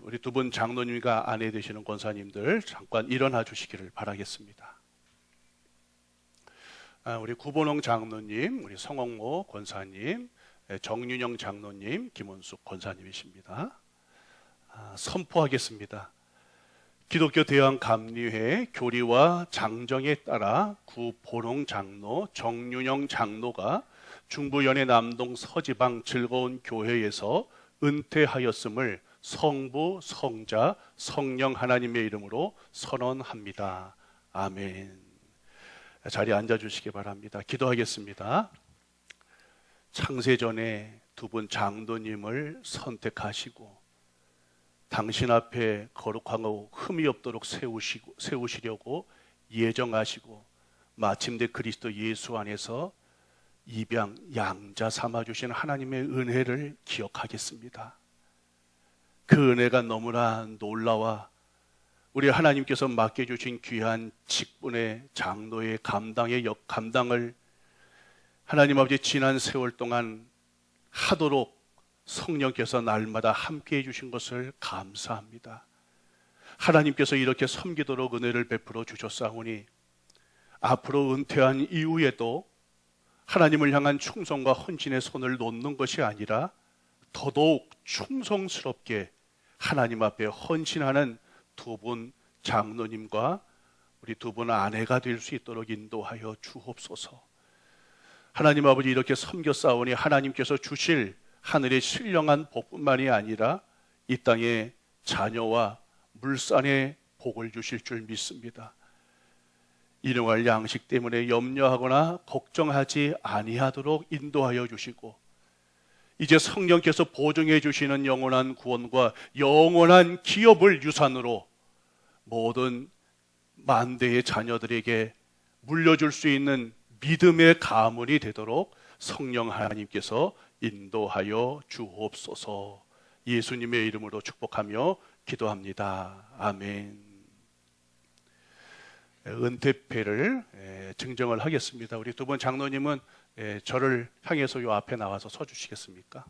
우리 두 분 장로님과 아내 되시는 권사님들 잠깐 일어나 주시기를 바라겠습니다. 우리 구본홍 장로님, 우리 성홍모 권사님, 정윤영 장로님, 김원숙 권사님이십니다. 선포하겠습니다. 기독교 대왕감리회 교리와 장정에 따라 구본홍 장로, 정윤영 장로가 중부 연해 남동 서지방 즐거운 교회에서 은퇴하였음을 성부, 성자, 성령 하나님의 이름으로 선언합니다. 아멘. 자리에 앉아주시기 바랍니다. 기도하겠습니다. 창세전에 두 분 장로님을 선택하시고 당신 앞에 거룩하고 흠이 없도록 세우시려고 예정하시고 마침내 그리스도 예수 안에서 입양 양자 삼아주신 하나님의 은혜를 기억하겠습니다. 그 은혜가 너무나 놀라워 우리 하나님께서 맡겨주신 귀한 직분의 장로의 감당을 하나님 아버지 지난 세월 동안 하도록 성령께서 날마다 함께해 주신 것을 감사합니다. 하나님께서 이렇게 섬기도록 은혜를 베풀어 주셨사오니 앞으로 은퇴한 이후에도 하나님을 향한 충성과 헌신의 손을 놓는 것이 아니라 더더욱 충성스럽게 하나님 앞에 헌신하는 두 분 장로님과 우리 두 분 아내가 될 수 있도록 인도하여 주옵소서. 하나님 아버지 이렇게 섬겼사오니 하나님께서 주실 하늘의 신령한 복뿐만이 아니라 이 땅에 자녀와 물산의 복을 주실 줄 믿습니다. 일용할 양식 때문에 염려하거나 걱정하지 아니하도록 인도하여 주시고 이제 성령께서 보증해 주시는 영원한 구원과 영원한 기업을 유산으로 모든 만대의 자녀들에게 물려줄 수 있는 믿음의 가문이 되도록 성령 하나님께서 인도하여 주옵소서. 예수님의 이름으로 축복하며 기도합니다. 아멘. 은퇴패를 증정을 하겠습니다. 우리 두 분 장로님은 저를 향해서 요 앞에 나와서 서주시겠습니까?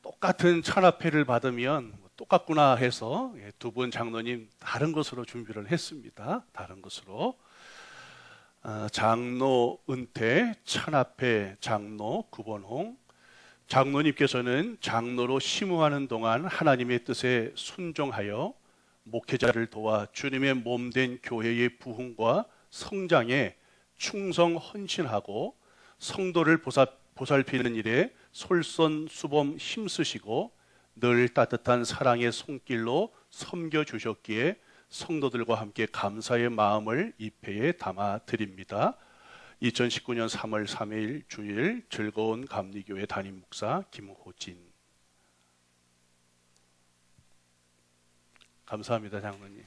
똑같은 찬합회를 받으면 똑같구나 해서 두 분 장로님 다른 것으로 준비를 했습니다. 다른 것으로 장로 은퇴 찬합회 장로 구본홍, 장로님께서는 장로로 심우하는 동안 하나님의 뜻에 순종하여 목회자를 도와 주님의 몸된 교회의 부흥과 성장에 충성 헌신하고 성도를 보살피는 일에 솔선수범 힘쓰시고 늘 따뜻한 사랑의 손길로 섬겨주셨기에 성도들과 함께 감사의 마음을 이 패에 담아 드립니다. 2019년 3월 3일 주일 즐거운 감리교회 담임 목사 김호진. 감사합니다, 장로님.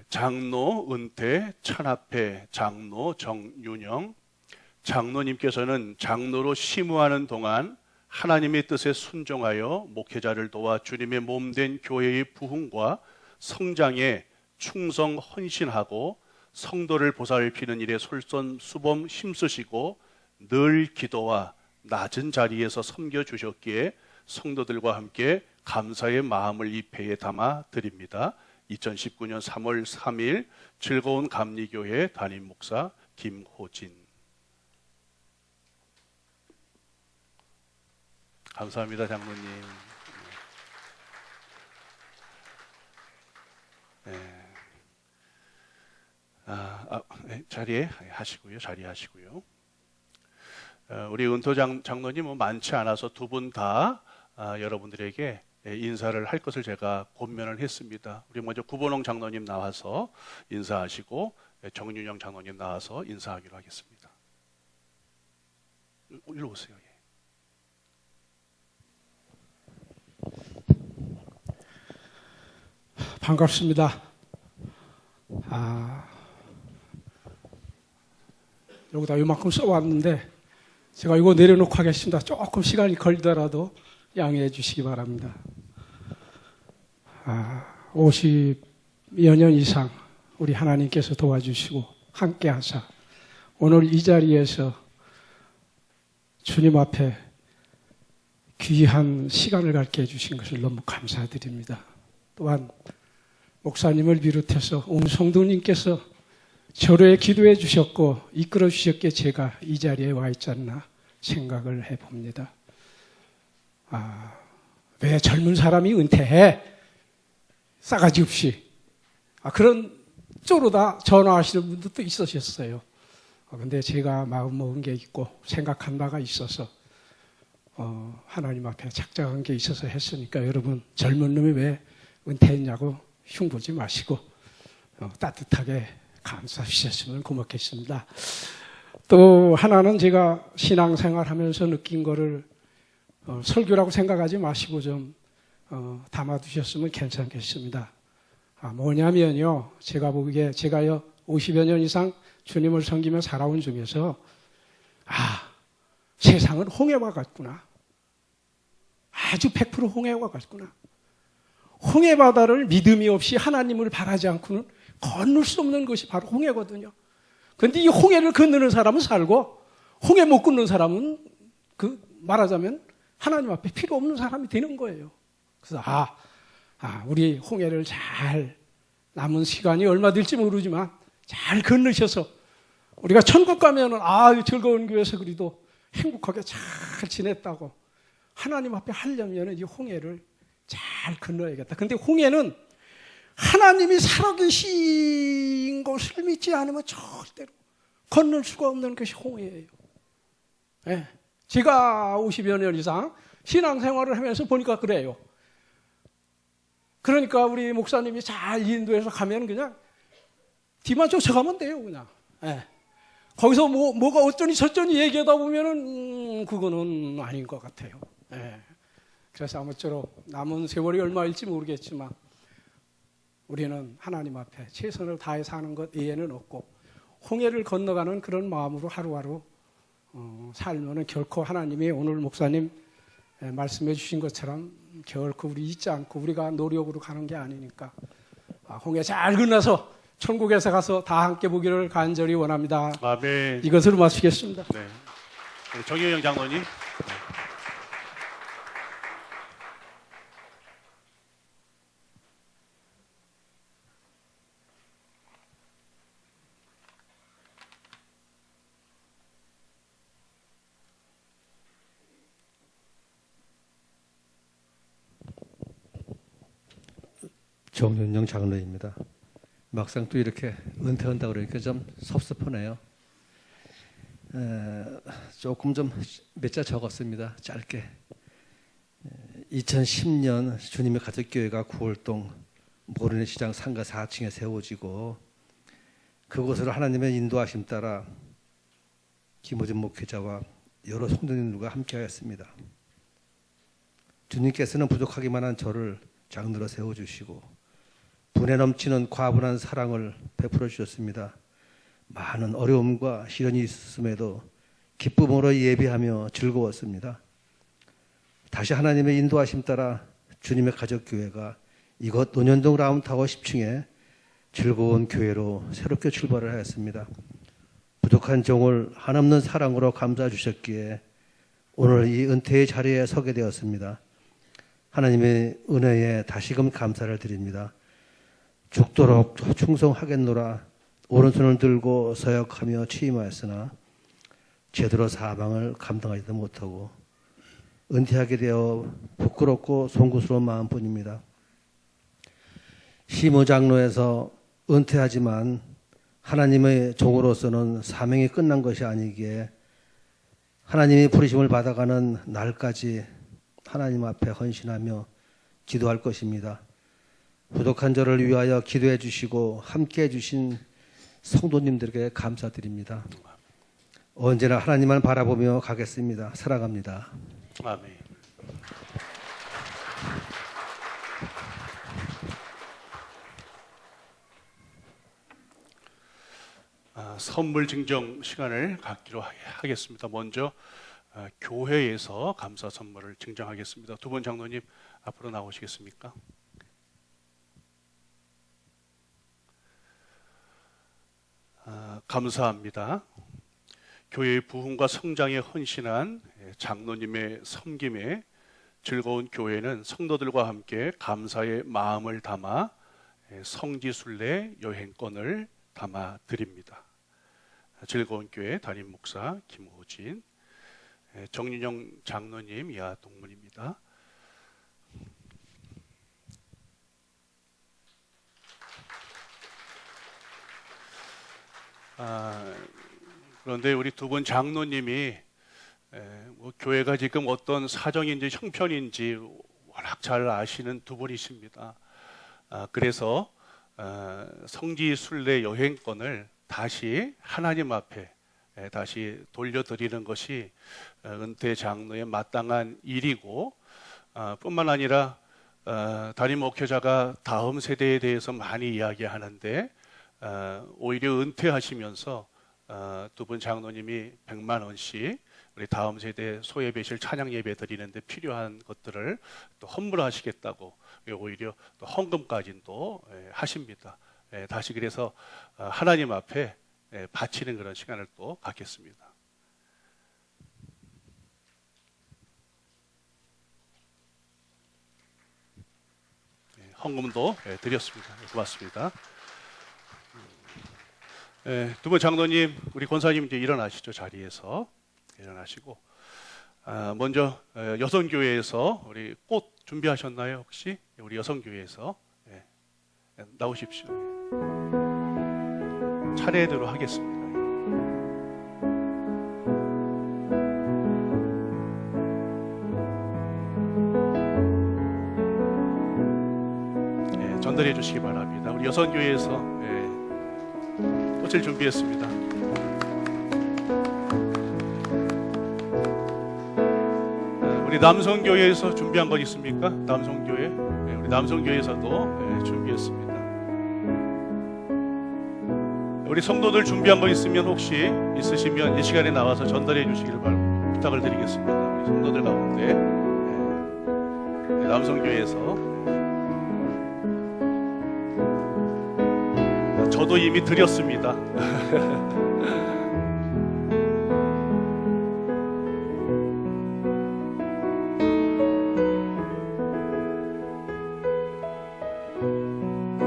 장로 은퇴 찬합회 장로 정윤영. 장로님께서는 장로로 심우하는 동안 하나님의 뜻에 순종하여 목회자를 도와 주님의 몸된 교회의 부흥과 성장에 충성 헌신하고 성도를 보살피는 일에 솔선수범 힘쓰시고 늘 기도와 낮은 자리에서 섬겨주셨기에 성도들과 함께 감사의 마음을 이 패에 담아 드립니다. 2019년 3월 3일 즐거운 감리교회 담임 목사 김호진. 감사합니다, 장로님. 자리에 하시고요. 자리하시고요. 우리 은토 장로님 많지 않아서 두 분 다 여러분들에게 인사를 할 것을 제가 권면을 했습니다. 우리 먼저 구본홍 장로님 나와서 인사하시고 정윤영 장로님 나와서 인사하기로 하겠습니다. 일로 오세요. 반갑습니다. 여기다 이만큼 써왔는데 제가 이거 내려놓고 하겠습니다. 조금 시간이 걸리더라도 양해해 주시기 바랍니다. 50여 년 이상 우리 하나님께서 도와주시고 함께 하사 오늘 이 자리에서 주님 앞에 귀한 시간을 갖게 해주신 것을 너무 감사드립니다. 또한 목사님을 비롯해서 온 성도님께서 저를 기도해 주셨고 이끌어 주셨기에 제가 이 자리에 와 있지 않나 생각을 해봅니다. 왜 젊은 사람이 은퇴해? 싸가지 없이. 그런 쪽으로 다 전화하시는 분들도 있으셨어요. 근데 제가 마음 먹은 게 있고 생각한 바가 있어서 하나님 앞에 작정한 게 있어서 했으니까 여러분 젊은 놈이 왜 은퇴했냐고 흉보지 마시고 따뜻하게 감사해 주셨으면 고맙겠습니다. 또 하나는 제가 신앙생활 하면서 느낀 거를 설교라고 생각하지 마시고 좀 담아두셨으면 괜찮겠습니다. 뭐냐면요, 제가 보기에 제가요 50여 년 이상 주님을 섬기며 살아온 중에서 세상은 홍해와 같구나. 아주 100% 홍해와 같구나. 홍해바다를 믿음이 없이 하나님을 바라지 않고는 건널 수 없는 것이 바로 홍해거든요. 그런데 이 홍해를 건너는 사람은 살고 홍해 못 건너는 사람은 말하자면 하나님 앞에 필요 없는 사람이 되는 거예요. 그래서 우리 홍해를 잘 남은 시간이 얼마 될지 모르지만 잘 건너셔서 우리가 천국 가면은 즐거운 교회에서 그래도 행복하게 잘 지냈다고 하나님 앞에 하려면 이 홍해를 잘 건너야겠다. 근데 홍해는 하나님이 살아계신 것을 믿지 않으면 절대로 건널 수가 없는 것이 홍해예요. 네. 제가 50여 년 이상 신앙생활을 하면서 보니까 그래요. 그러니까 우리 목사님이 잘 인도해서 가면 그냥 뒤만 쫓아가면 돼요, 그냥. 네. 거기서 뭐가 어쩌니 저쩌니 얘기하다 보면은 그거는 아닌 것 같아요. 네. 그래서 아무쪼록 남은 세월이 얼마일지 모르겠지만 우리는 하나님 앞에 최선을 다해 사는 것 외에는 없고 홍해를 건너가는 그런 마음으로 하루하루 살면은 결코 하나님이 오늘 목사님 말씀해 주신 것처럼 결코 우리 잊지 않고 우리가 노력으로 가는 게 아니니까 홍해 잘 건너서 천국에서 가서 다 함께 보기를 간절히 원합니다. 아멘. 이것으로 마치겠습니다. 네. 정효영 장로님. 정윤영 장로입니다. 막상 또 이렇게 은퇴한다 그러니까 좀 섭섭하네요. 조금 좀 몇 자 적었습니다. 짧게. 2010년 주님의 가족교회가 9월동 모르는 시장 상가 4층에 세워지고 그곳으로 하나님의 인도하심 따라 김호준 목회자와 여러 성도님들과 함께하였습니다. 주님께서는 부족하기만 한 저를 장로로 세워주시고 분에 넘치는 과분한 사랑을 베풀어 주셨습니다. 많은 어려움과 시련이 있음에도 기쁨으로 예배하며 즐거웠습니다. 다시 하나님의 인도하심 따라 주님의 가족교회가 이곳 논현동 라운타워 10층에 즐거운 교회로 새롭게 출발을 하였습니다. 부족한 종을 한없는 사랑으로 감싸 주셨기에 오늘 이 은퇴의 자리에 서게 되었습니다. 하나님의 은혜에 다시금 감사를 드립니다. 죽도록 충성하겠노라 오른손을 들고 서역하며 취임하였으나 제대로 사방을 감당하지도 못하고 은퇴하게 되어 부끄럽고 송구스러운 마음뿐입니다. 시무장로에서 은퇴하지만 하나님의 종으로서는 사명이 끝난 것이 아니기에 하나님이 부르심을 받아가는 날까지 하나님 앞에 헌신하며 기도할 것입니다. 부족한 저를 위하여 기도해 주시고 함께해 주신 성도님들에게 감사드립니다. 언제나 하나님만 바라보며 가겠습니다. 사랑합니다. 아멘. 선물 증정 시간을 갖기로 하겠습니다. 먼저 교회에서 감사 선물을 증정하겠습니다. 두 분 장로님 앞으로 나오시겠습니까? 감사합니다. 교회의 부흥과 성장에 헌신한 장로님의 섬김에 즐거운 교회는 성도들과 함께 감사의 마음을 담아 성지순례 여행권을 담아 드립니다. 즐거운 교회 담임 목사 김호진, 정윤영 장로님 이하 동문입니다. 그런데 우리 두 분 장로님이 교회가 지금 어떤 사정인지 형편인지 워낙 잘 아시는 두 분이십니다. 그래서 성지순례 여행권을 다시 하나님 앞에 다시 돌려드리는 것이 은퇴 장로의 마땅한 일이고, 뿐만 아니라 담임 목회자가 다음 세대에 대해서 많이 이야기하는데 오히려 은퇴하시면서 두 분 장로님이 100만 원씩 우리 다음 세대 소예배실 찬양 예배 드리는데 필요한 것들을 또 헌물하시겠다고 오히려 또 헌금까지도 하십니다. 다시 그래서 하나님 앞에 바치는 그런 시간을 또 갖겠습니다. 헌금도 드렸습니다. 고맙습니다. 두 분 장로님, 우리 권사님 이제 일어나시죠. 자리에서 일어나시고 먼저 여성교회에서 우리 꽃 준비하셨나요? 혹시 우리 여성교회에서 나오십시오. 차례대로 하겠습니다. 전달해 주시기 바랍니다. 우리 여성교회에서 꽃을 준비했습니다. 우리 남성교회에서 준비한 것 있습니까? 남성교회? 우리 남성교회에서도 준비했습니다. 우리 성도들 준비한 거 있으면 혹시 있으시면 이 시간에 나와서 전달해 주시기를 부탁을 드리겠습니다. 우리 성도들 가운데 남성교회에서 저도 이미 드렸습니다.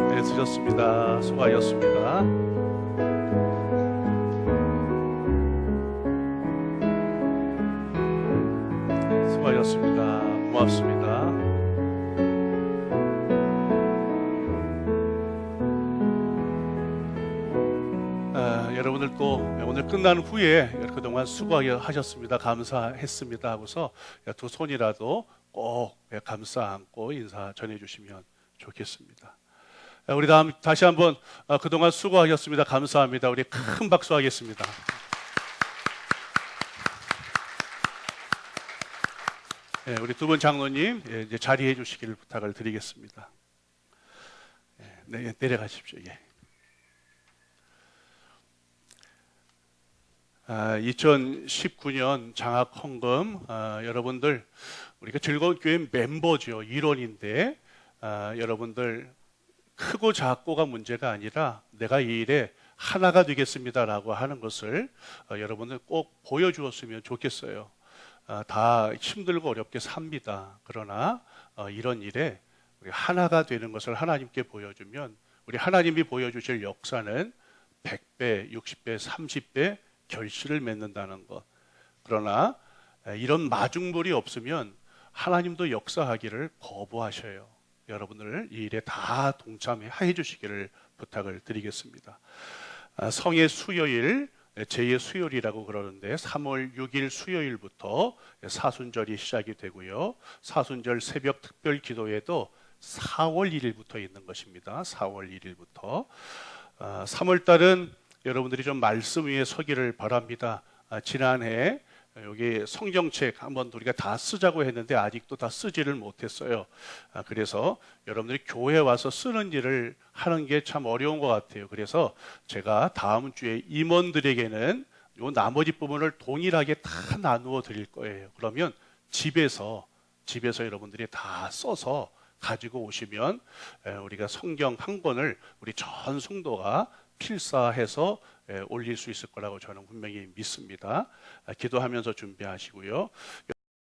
네, 드렸습니다. 수고하셨습니다. 수고하셨습니다. 고맙습니다. 또 오늘 끝난 후에 그동안 수고하셨습니다. 감사했습니다 하고서 두 손이라도 꼭 감사 안고 인사 전해주시면 좋겠습니다. 우리 다시 한번 그동안 수고하셨습니다. 감사합니다. 우리 큰 박수 하겠습니다. 우리 두 분 장로님 이제 자리해 주시기를 부탁을 드리겠습니다. 네, 내려가십시오. 2019년 장학 헌금 여러분들 우리가 즐거운 교회 멤버죠. 일원인데 여러분들 크고 작고가 문제가 아니라 내가 이 일에 하나가 되겠습니다라고 하는 것을 여러분들 꼭 보여주었으면 좋겠어요. 다 힘들고 어렵게 삽니다. 그러나 이런 일에 우리 하나가 되는 것을 하나님께 보여주면 우리 하나님이 보여주실 역사는 100배, 60배, 30배 결실을 맺는다는 것. 그러나 이런 마중물이 없으면 하나님도 역사하기를 거부하셔요. 여러분들 이 일에 다 동참해 주시기를 부탁을 드리겠습니다. 성의 수요일, 제2의 수요일이라고 그러는데 3월 6일 수요일부터 사순절이 시작이 되고요. 사순절 새벽 특별 기도회도 4월 1일부터 있는 것입니다. 4월 1일부터 3월 달은 여러분들이 좀 말씀 위에 서기를 바랍니다. 지난해 여기 성경책 한번 우리가 다 쓰자고 했는데 아직도 다 쓰지를 못했어요. 그래서 여러분들이 교회에 와서 쓰는 일을 하는 게 참 어려운 것 같아요. 그래서 제가 다음 주에 임원들에게는 요 나머지 부분을 동일하게 다 나누어 드릴 거예요. 그러면 집에서 여러분들이 다 써서 가지고 오시면 우리가 성경 한 권을 우리 전 성도가 필사해서 올릴 수 있을 거라고 저는 분명히 믿습니다. 기도하면서 준비하시고요.